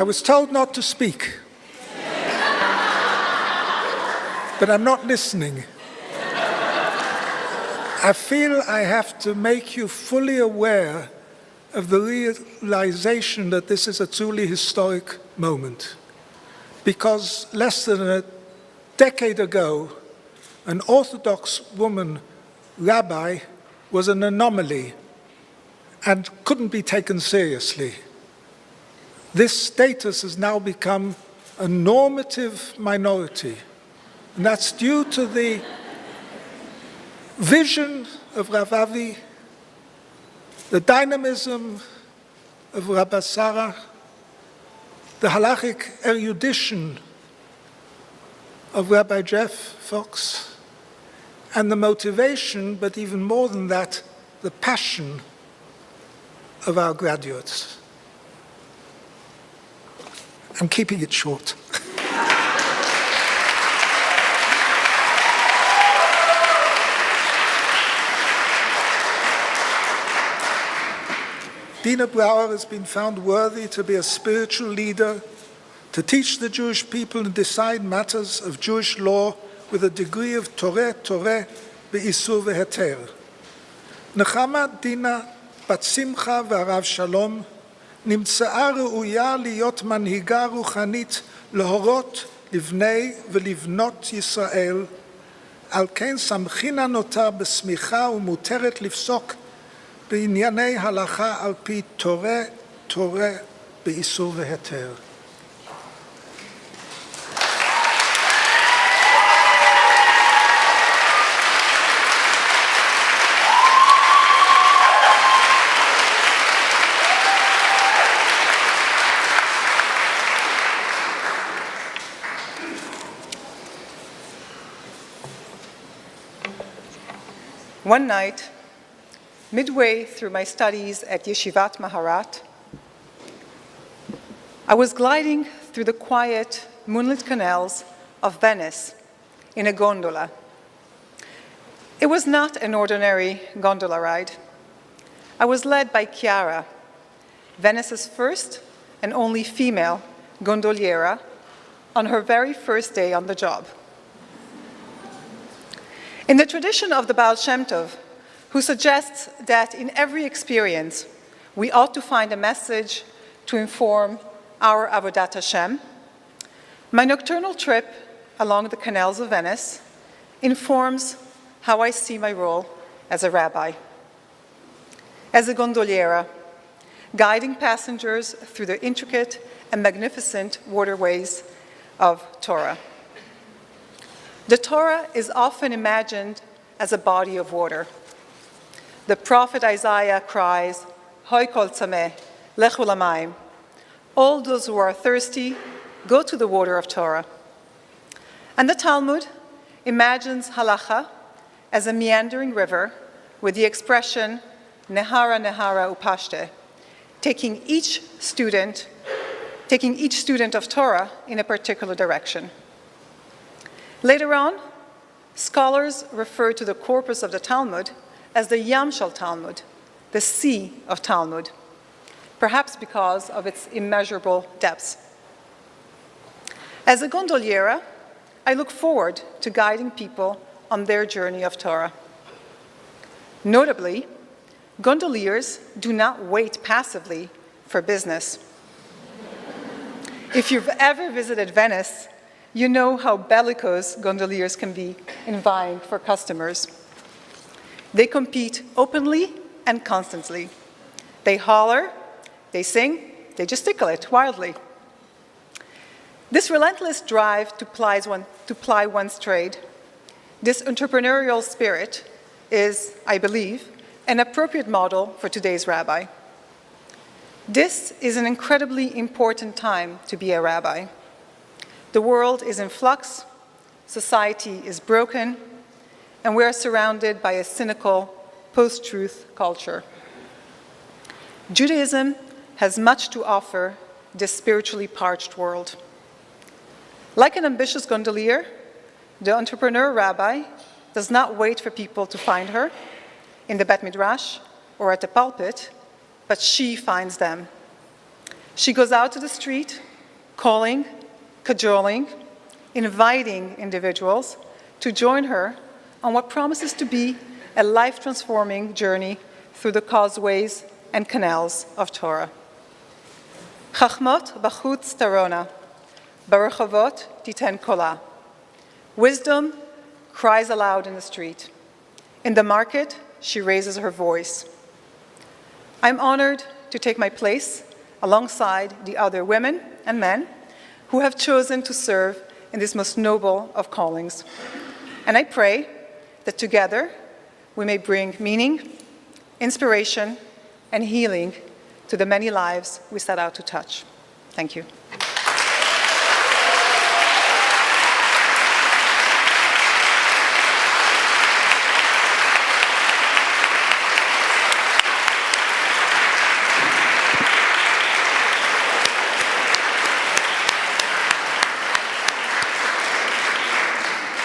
was told not to speak, but I'm not listening. I feel I have to make you fully aware of the realization that this is a truly historic moment. Because less than a decade ago, an Orthodox woman rabbi was an anomaly and couldn't be taken seriously. This status has now become a normative minority, and that's due to the vision of Rav Avi, the dynamism of Rabba Sarah, the halachic erudition of Rabbi Jeff Fox, and the motivation, but even more than that, the passion of our graduates. I'm keeping it short. Dina Brawer has been found worthy to be a spiritual leader, to teach the Jewish people and decide matters of Jewish law with a degree of Torah be'isur ve'heter. Nechama Dina בת שמחה והרב שלום נמצאה ראויה להיות מנהיגה רוחנית להורות לבני ולבנות ישראל, על כן סמכינה נותר בסמיכה ומותרת לפסוק בענייני הלכה על פי תורה באיסור והיתר. One night, midway through my studies at Yeshivat Maharat, I was gliding through the quiet, moonlit canals of Venice in a gondola. It was not an ordinary gondola ride. I was led by Chiara, Venice's first and only female gondoliera, on her very first day on the job. In the tradition of the Baal Shem Tov, who suggests that in every experience we ought to find a message to inform our Avodat Hashem, my nocturnal trip along the canals of Venice informs how I see my role as a rabbi. As a gondoliera, guiding passengers through the intricate and magnificent waterways of Torah. The Torah is often imagined as a body of water. The prophet Isaiah cries, Hoi kol tzameh, lechu lamayim. All those who are thirsty, go to the water of Torah. And the Talmud imagines halacha as a meandering river with the expression nehara nehara upashte, taking each student of Torah in a particular direction. Later on, scholars refer to the corpus of the Talmud as the Yam Shel Talmud, the sea of Talmud, perhaps because of its immeasurable depths. As a gondoliera, I look forward to guiding people on their journey of Torah. Notably, gondoliers do not wait passively for business. If you've ever visited Venice, you know how bellicose gondoliers can be in vying for customers. They compete openly and constantly. They holler, they sing, they gesticulate wildly. This relentless drive to ply one's trade, this entrepreneurial spirit is, I believe, an appropriate model for today's rabbi. This is an incredibly important time to be a rabbi. The world is in flux, society is broken, and we are surrounded by a cynical, post-truth culture. Judaism has much to offer this spiritually parched world. Like an ambitious gondolier, the entrepreneur rabbi does not wait for people to find her in the Bet Midrash or at the pulpit, but she finds them. She goes out to the street calling, cajoling, inviting individuals to join her on what promises to be a life-transforming journey through the causeways and canals of Torah. Chachmot b'chutz tarona, b'rechavot titen kola. Wisdom cries aloud in the street. In the market, she raises her voice. I'm honored to take my place alongside the other women and men who have chosen to serve in this most noble of callings. And I pray that together we may bring meaning, inspiration, and healing to the many lives we set out to touch. Thank you.